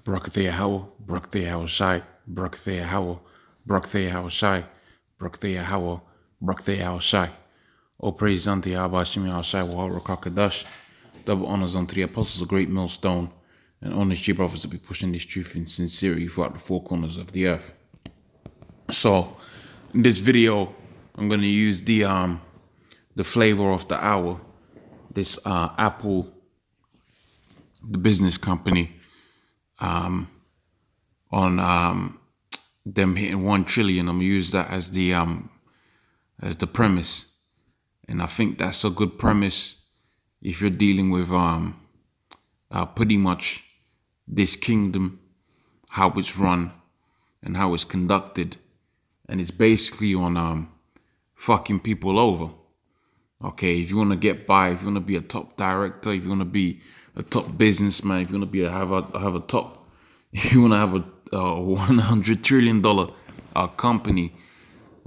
Brakthea Howell, Brakthea Howell Shai, Brakthea Howell, Brakthea Howell Shai, Brakthea Howell, Brakthea Howell Shai. All praise unto Yahweh Shemi Howell Shai, Wahal Rakakadash. Double honors unto the apostles of great millstone, and honest G brothers to be pushing this truth in sincerity throughout the four corners of the earth. So, in this video, I'm gonna use the flavor of the hour. This Apple, the business company, on them hitting 1 trillion. I'm gonna use that as the premise, and I think that's a good premise if you're dealing with pretty much this kingdom, how it's run and how it's conducted, and it's basically on fucking people over. Okay, if you want to get by, if you want to be a top director, if you want to be a top businessman, if you want to be have a top, if you want to have a $100 trillion company,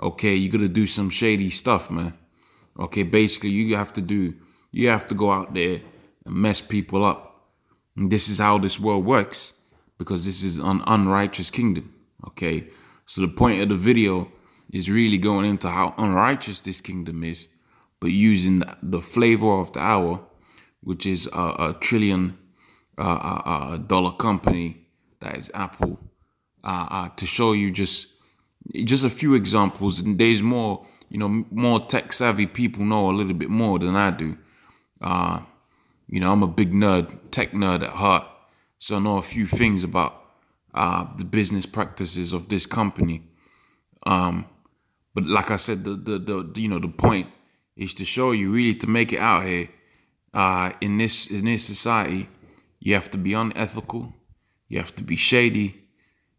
okay, you got to do some shady stuff, man. Okay, basically you have to go out there and mess people up. And this is how this world works, because this is an unrighteous kingdom. Okay, so the point of the video is really going into how unrighteous this kingdom is, but using the flavor of the hour, which is a $1 trillion company that is Apple, to show you just a few examples. And there's more, more tech savvy people know a little bit more than I do. I'm a big nerd, tech nerd at heart, so I know a few things about the business practices of this company. But like I said, the point is to show you, really, to make it out here in this society, you have to be unethical, you have to be shady,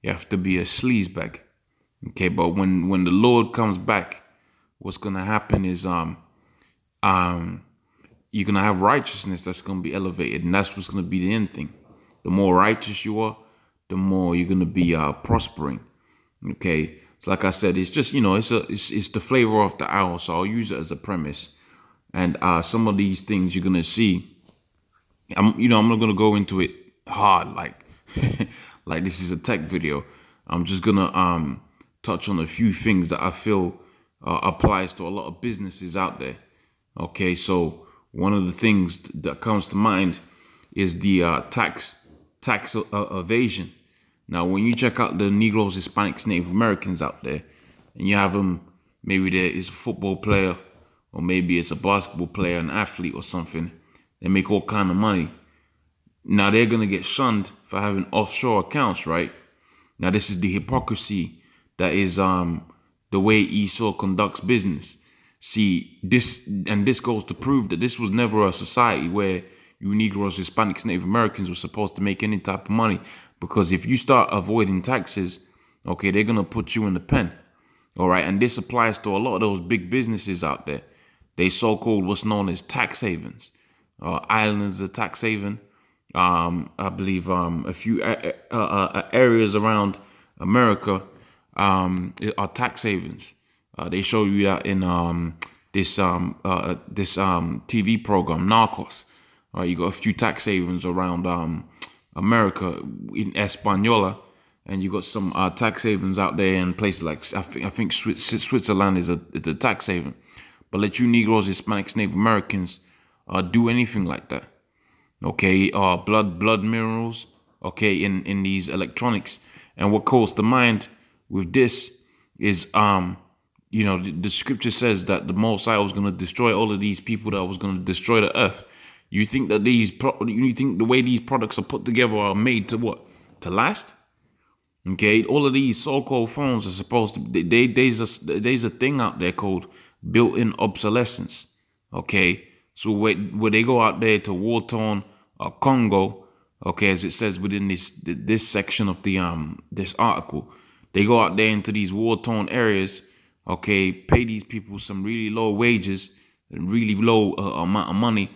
you have to be a sleazebag. Okay, but when the Lord comes back, what's gonna happen is you're gonna have righteousness that's gonna be elevated, and that's what's gonna be the end thing. The more righteous you are, the more you're gonna be prospering. Okay, so like I said, it's just it's the flavor of the hour. So I'll use it as a premise, and some of these things you're gonna see. I'm not gonna go into it hard like like this is a tech video. I'm just gonna touch on a few things that I feel applies to a lot of businesses out there. Okay, so one of the things that comes to mind is the tax evasion. Now, when you check out the Negroes, Hispanics, Native Americans out there, and you have them, maybe there is a football player, or maybe it's a basketball player, an athlete or something, they make all kind of money. Now, they're going to get shunned for having offshore accounts, right? Now, this is the hypocrisy that is the way Esau conducts business. See, this goes to prove that this was never a society where you Negroes, Hispanics, Native Americans were supposed to make any type of money. Because if you start avoiding taxes, okay, they're going to put you in the pen. All right. And this applies to a lot of those big businesses out there. They so-called what's known as tax havens. Ireland is a tax haven. I believe a few areas around America are tax havens. They show you that in this TV program, Narcos. You got a few tax havens around America in Española, and you got some tax havens out there in places like I think Switzerland is a tax haven. But let you Negroes, Hispanics, Native Americans do anything like that. Okay, blood minerals. Okay, in these electronics, and what calls to mind with this is the scripture says that the Most High was going to destroy all of these people, that was going to destroy the earth. You think that you think the way these products are put together are made to what? To last? Okay, all of these so-called phones are supposed to. There's a thing out there called built-in obsolescence. Okay, so where they go out there to war-torn Congo, okay, as it says within this section of the this article, they go out there into these war-torn areas. Okay, pay these people some really low wages and really low amount of money.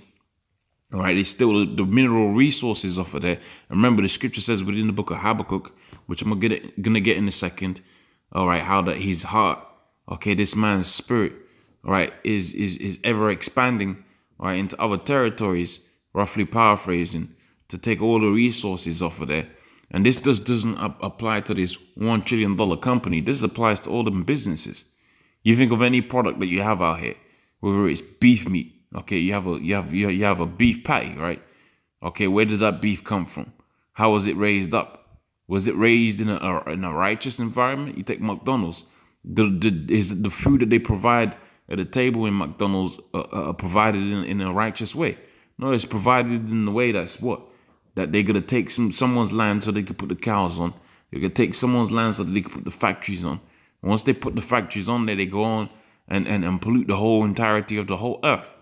All right, it's still the mineral resources off of there. And remember, the scripture says within the book of Habakkuk, which I'm gonna get in a second. All right, how that his heart, okay, this man's spirit, all right, is ever expanding, all right, into other territories. Roughly paraphrasing, to take all the resources off of there. And this just doesn't apply to this $1 trillion company. This applies to all them businesses. You think of any product that you have out here, whether it's beef meat, okay, you have a beef patty, right? Okay, where did that beef come from? How was it raised up? Was it raised in a righteous environment? You take McDonald's. Is the food that they provide at the table in McDonald's provided in a righteous way? No, it's provided in a way that's what? That they're gonna take someone's land so they can put the cows on. They're gonna take someone's land so that they can put the factories on. And once they put the factories on there, they go on and pollute the whole entirety of the whole earth.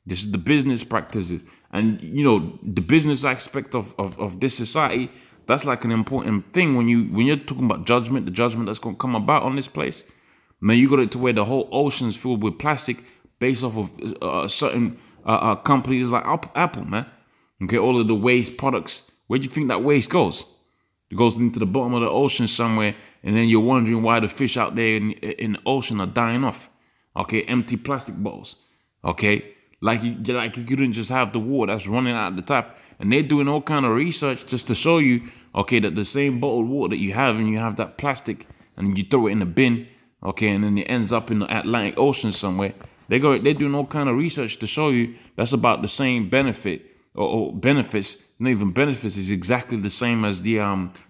This is the business practices. And you know, the business aspect of this society, that's like an important thing when you're talking about judgment, the judgment that's gonna come about on this place. Man, you got it to where the whole ocean's filled with plastic based off of certain companies like Apple, man. Okay, all of the waste products. Where do you think that waste goes? It goes into the bottom of the ocean somewhere, and then you're wondering why the fish out there in the ocean are dying off. Okay, empty plastic bottles. Okay, like you couldn't just have the water that's running out of the tap, and they're doing all kind of research just to show you, okay, that the same bottled water that you have, and you have that plastic, and you throw it in the bin, okay, and then it ends up in the Atlantic Ocean somewhere. They're doing all kind of research to show you that's about the same benefit. Or benefits, not even benefits, is exactly the same as the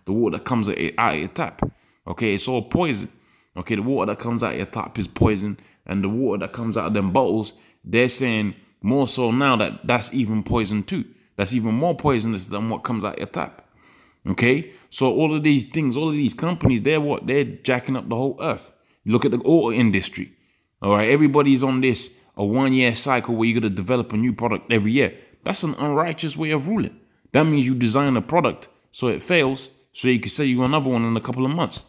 water that comes out of your tap. Okay, it's all poison. Okay, the water that comes out of your tap is poison, and the water that comes out of them bottles, they're saying more so now that that's even poison too. That's even more poisonous than what comes out of your tap. Okay, so all of these things, all of these companies, they're jacking up the whole earth. Look at the auto industry. All right, everybody's on this a 1 year cycle where you're gonna develop a new product every year. That's an unrighteous way of ruling. That means you design a product so it fails, so you can sell you another one in a couple of months.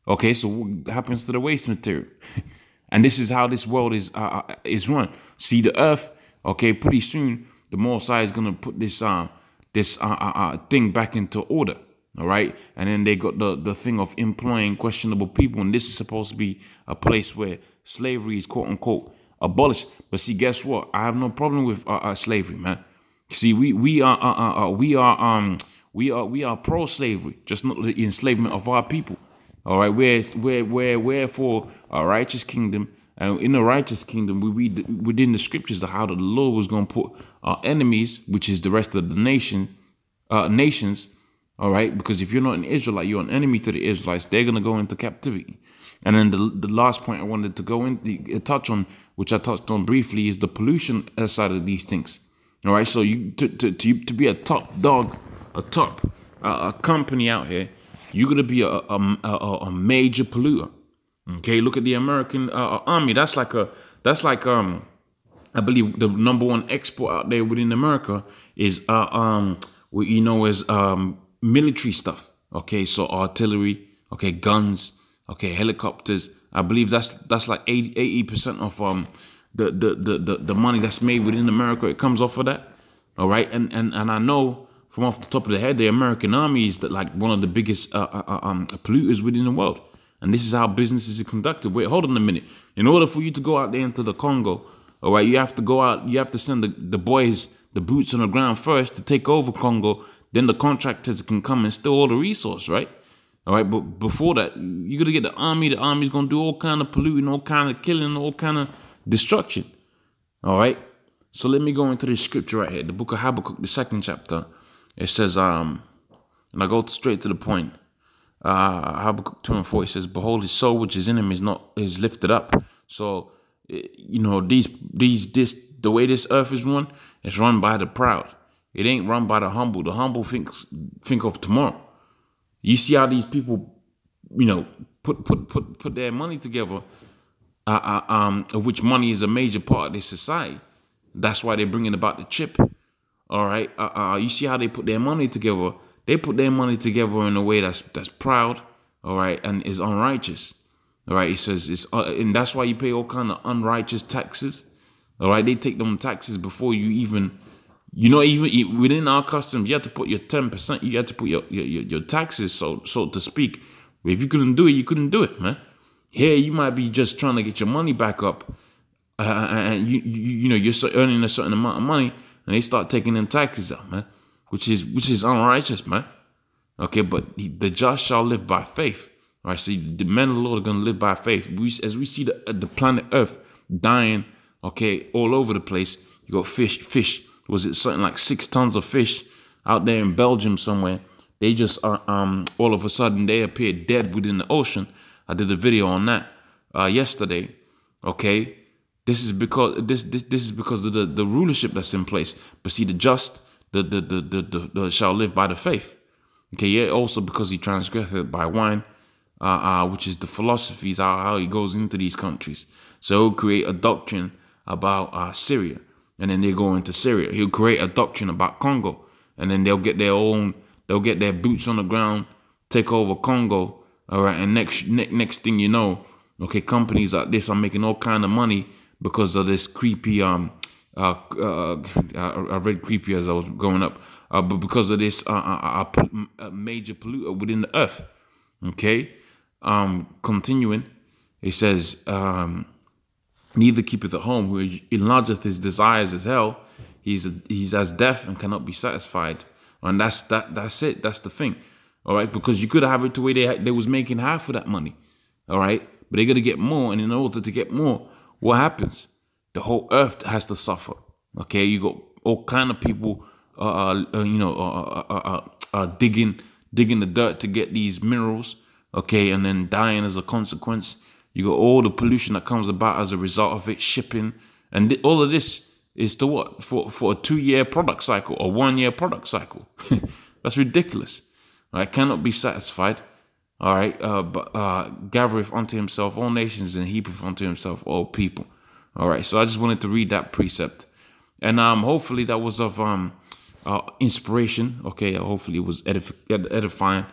Okay, so what happens to the waste material? And this is how this world is run. See the earth. Okay, pretty soon the Mosai is gonna put this thing back into order. All right, and then they got the thing of employing questionable people, and this is supposed to be a place where slavery is quote unquote abolished. But see, guess what? I have no problem with slavery, man. See, we are pro-slavery, just not the enslavement of our people. All right, we're for a righteous kingdom, and in a righteous kingdom, we read within the scriptures how the Lord was going to put our enemies, which is the rest of the nations. All right, because if you're not an Israelite, you're an enemy to the Israelites. They're gonna go into captivity. And then the last point I wanted to go in touch on, which I touched on briefly, is the pollution side of these things. All right, so you to be a top dog, a company out here, you're gonna be a major polluter. Okay, look at the American army. That's like I believe the #1 export out there within America is military stuff. Okay, so artillery, okay, guns, okay, helicopters. I believe that's like 80% of the money that's made within America. It comes off of that. All right, and I know from off the top of the head, the American army is like one of the biggest polluters within the world. And this is how businesses are conducted. Wait, hold on a minute. In order for you to go out there into the Congo, all right, you have to go out. You have to send the boys, the boots on the ground first to take over Congo. Then the contractors can come and steal all the resource, right? All right, but before that, you got to get the army. The army's going to do all kind of polluting, all kind of killing, all kind of destruction. All right, so let me go into this scripture right here. The book of Habakkuk, the 2nd chapter. It says, and I go straight to the point. Habakkuk 2:4, it says, "Behold, his soul which is in him is lifted up." So, you know, the way this earth is run, it's run by the proud. It ain't run by the humble. The humble think of tomorrow. You see how these people, you know, put their money together, of which money is a major part of this society. That's why they're bringing about the chip. All right. You see how they put their money together. They put their money together in a way that's proud. All right, and is unrighteous. All right. It says and that's why you pay all kind of unrighteous taxes. All right. They take them taxes before you even. You know, even within our customs, you have to put your 10%. You have to put your taxes, so to speak. But if you couldn't do it, you couldn't do it, man. Here, you might be just trying to get your money back up, and you know you're earning a certain amount of money, and they start taking them taxes out, man, which is unrighteous, man. Okay, but the just shall live by faith. All right, so the men of the Lord are going to live by faith. As we see the planet Earth dying, okay, all over the place. You got fish. Was it something like 6 tons of fish out there in Belgium somewhere? They just all of a sudden they appeared dead within the ocean. I did a video on that yesterday. Okay, this is because this is because of the rulership that's in place. But see, the just the shall live by the faith. Okay, yeah, also because he transgressed by wine, which is the philosophies, how he goes into these countries. So he'll create a doctrine about Syria, and then they go into Syria. He'll create a doctrine about Congo, and then they'll get their boots on the ground, take over Congo, all right, and next thing you know, okay, companies like this are making all kind of money because of this creepy, I read creepy as I was growing up, but because of this major polluter within the earth. Okay, continuing, it says, neither keepeth at home, who enlargeth his desires as hell. He's as deaf and cannot be satisfied. And that's it. That's the thing. All right, because you could have it to where they was making half of that money. All right, but they're gonna get more, and in order to get more, what happens? The whole earth has to suffer. Okay, you got all kind of people, digging the dirt to get these minerals. Okay, and then dying as a consequence. You got all the pollution that comes about as a result of it, shipping, and all of this is to what? For a 2-year product cycle or 1-year product cycle. That's ridiculous. All right, cannot be satisfied. All right, but gathereth unto himself all nations and heapeth unto himself all people. All right, so I just wanted to read that precept, and hopefully that was of inspiration. Okay, hopefully it was edifying.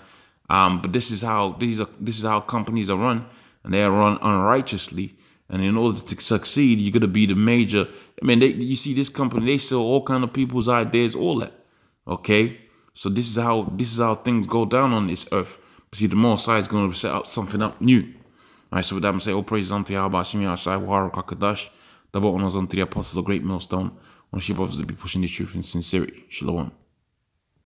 But this is how companies are run, and they are run unrighteously. And in order to succeed, you're gonna be the major. I mean, you see this company, they sell all kind of people's ideas, all that. Okay, so this is how things go down on this earth. But see, the Most High is gonna set up something up new. All right, so with that, I'm gonna say, all praises unto Yahweh, Shemi Ashai, Wahara Kakadash, the honors unto the apostles, the great millstone. On the ship of the be pushing this truth in sincerity. Shalom.